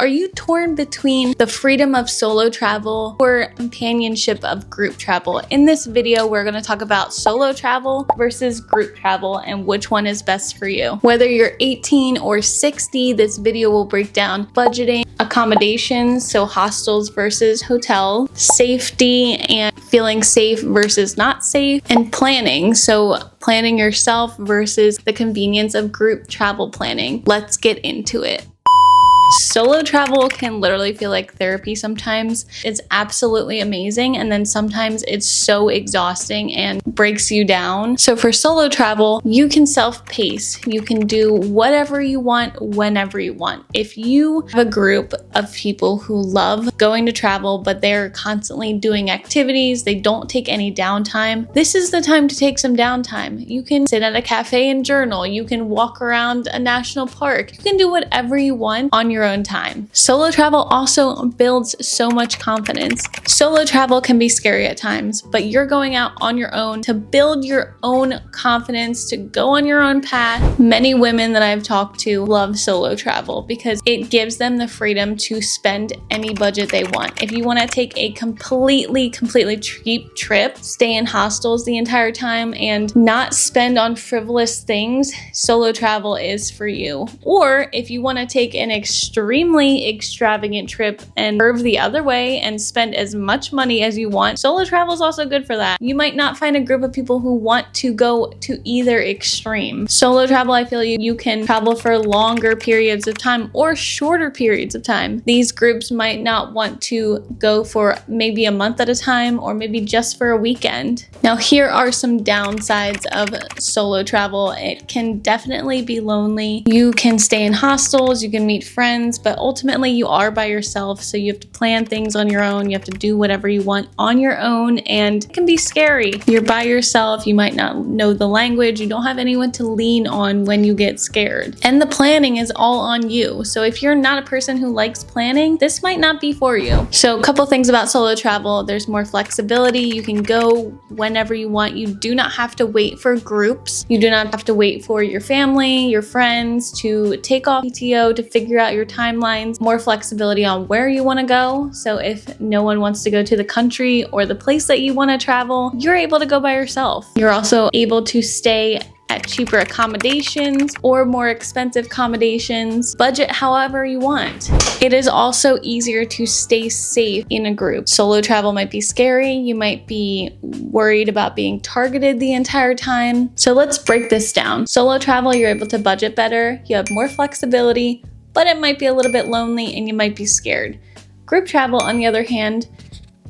Are you torn between the freedom of solo travel or companionship of group travel? In this video, we're going to talk about solo travel versus group travel and which one is best for you. Whether you're 18 or 60, this video will break down budgeting, accommodations, so hostels versus hotel, safety and feeling safe versus not safe, and planning, so planning yourself versus the convenience of group travel planning. Let's get into it. Solo travel can literally feel like therapy sometimes. It's absolutely amazing, and then sometimes it's so exhausting and breaks you down. So for solo travel, you can self-pace. You can do whatever you want, whenever you want. If you have a group of people who love going to travel, but they're constantly doing activities, they don't take any downtime, this is the time to take some downtime. You can sit at a cafe and journal. You can walk around a national park. You can do whatever you want on your own time. Solo travel also builds so much confidence. Solo travel can be scary at times, but you're going out on your own to build your own confidence, to go on your own path. Many women that I've talked to love solo travel because it gives them the freedom to spend any budget they want. If you want to take a completely cheap trip, stay in hostels the entire time and not spend on frivolous things, solo travel is for you. Or if you want to take an extremely extravagant trip and curve the other way and spend as much money as you want, solo travel is also good for that. You might not find a group of people who want to go to either extreme. Solo travel, I feel you can travel for longer periods of time or shorter periods of time. These groups might not want to go for maybe a month at a time or maybe just for a weekend. Now, here are some downsides of solo travel. It can definitely be lonely. You can stay in hostels, you can meet friends, but ultimately you are by yourself, so you have to plan things on your own. You have to do whatever you want on your own, and it can be scary. You're by yourself, you might not know the language, you don't have anyone to lean on when you get scared. And the planning is all on you. So if you're not a person who likes planning, this might not be for you. So a couple things about solo travel: there's more flexibility. You can go whenever you want. You do not have to wait for groups. You do not have to wait for your family, your friends to take off PTO to figure out your timelines. More flexibility on where you want to go. So if no one wants to go to the country or the place that you want to travel, you're able to go by yourself. You're also able to stay at cheaper accommodations or more expensive accommodations, budget however you want. It is also easier to stay safe in a group. Solo travel might be scary. You might be worried about being targeted the entire time. So let's break this down. Solo travel, you're able to budget better. You have more flexibility, but it might be a little bit lonely and you might be scared. Group travel, on the other hand,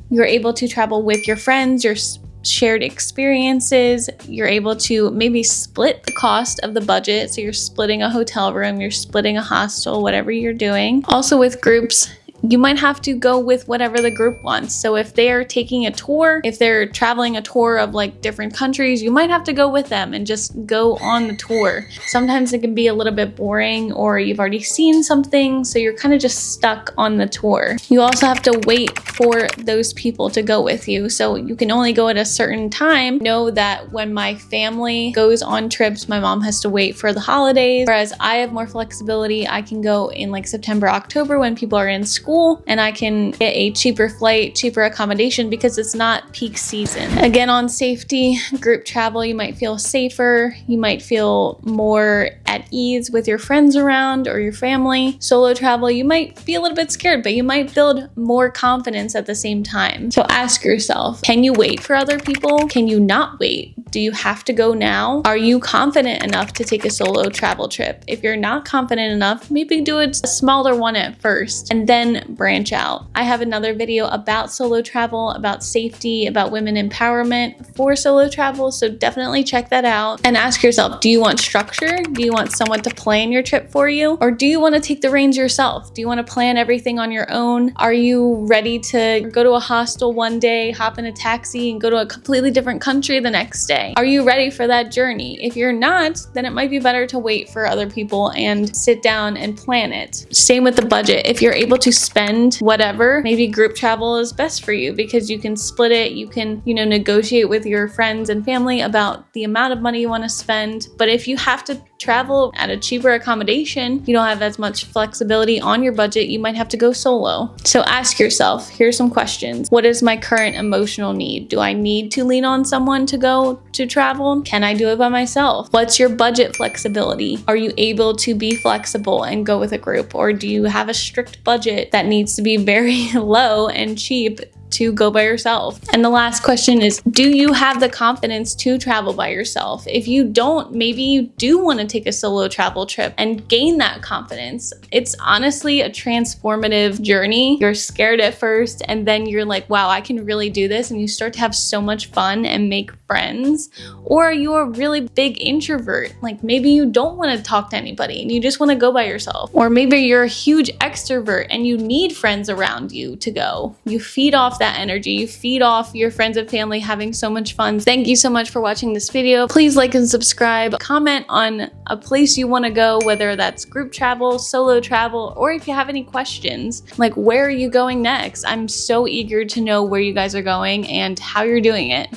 you're able to travel with your friends, your shared experiences. You're able to maybe split the cost of the budget. So you're splitting a hotel room, you're splitting a hostel, whatever you're doing. Also with groups, you might have to go with whatever the group wants. So if they're taking a tour, if they're traveling a tour of like different countries, you might have to go with them and just go on the tour. Sometimes it can be a little bit boring, or you've already seen something, so you're kind of just stuck on the tour. You also have to wait for those people to go with you. So you can only go at a certain time. Know that when my family goes on trips, my mom has to wait for the holidays, whereas I have more flexibility. I can go in like September, October when people are in school, and I can get a cheaper flight, cheaper accommodation because it's not peak season. Again, on safety, group travel, you might feel safer. You might feel more at ease with your friends around or your family. Solo travel, you might be a little bit scared, but you might build more confidence at the same time. So ask yourself, can you wait for other people? Can you not wait? Do you have to go now? Are you confident enough to take a solo travel trip? If you're not confident enough, maybe do a smaller one at first and then branch out. I have another video about solo travel, about safety, about women empowerment for solo travel, so definitely check that out and ask yourself, do you want structure? Do you want someone to plan your trip for you? Or do you want to take the reins yourself? Do you want to plan everything on your own? Are you ready to go to a hostel one day, hop in a taxi, and go to a completely different country the next day? Are you ready for that journey? If you're not, then it might be better to wait for other people and sit down and plan it. Same with the budget. If you're able to spend whatever, maybe group travel is best for you because you can split it. You can, negotiate with your friends and family about the amount of money you want to spend. But if you have to travel at a cheaper accommodation, you don't have as much flexibility on your budget, you might have to go solo. So ask yourself, here's some questions. What is my current emotional need? Do I need to lean on someone to go to travel? Can I do it by myself? What's your budget flexibility? Are you able to be flexible and go with a group? Or do you have a strict budget that needs to be very low and cheap to go by yourself? And the last question is, do you have the confidence to travel by yourself? If you don't, maybe you do want to take a solo travel trip and gain that confidence. It's honestly a transformative journey. You're scared at first, and then you're like, wow, I can really do this. And you start to have so much fun and make friends. Or you're a really big introvert. Like maybe you don't want to talk to anybody and you just want to go by yourself. Or maybe you're a huge extrovert and you need friends around you to go. You feed off that energy. You feed off your friends and family having so much fun. Thank you so much for watching this video. Please like and subscribe. Comment on a place you want to go, whether that's group travel, solo travel, or if you have any questions, like where are you going next? I'm so eager to know where you guys are going and how you're doing it.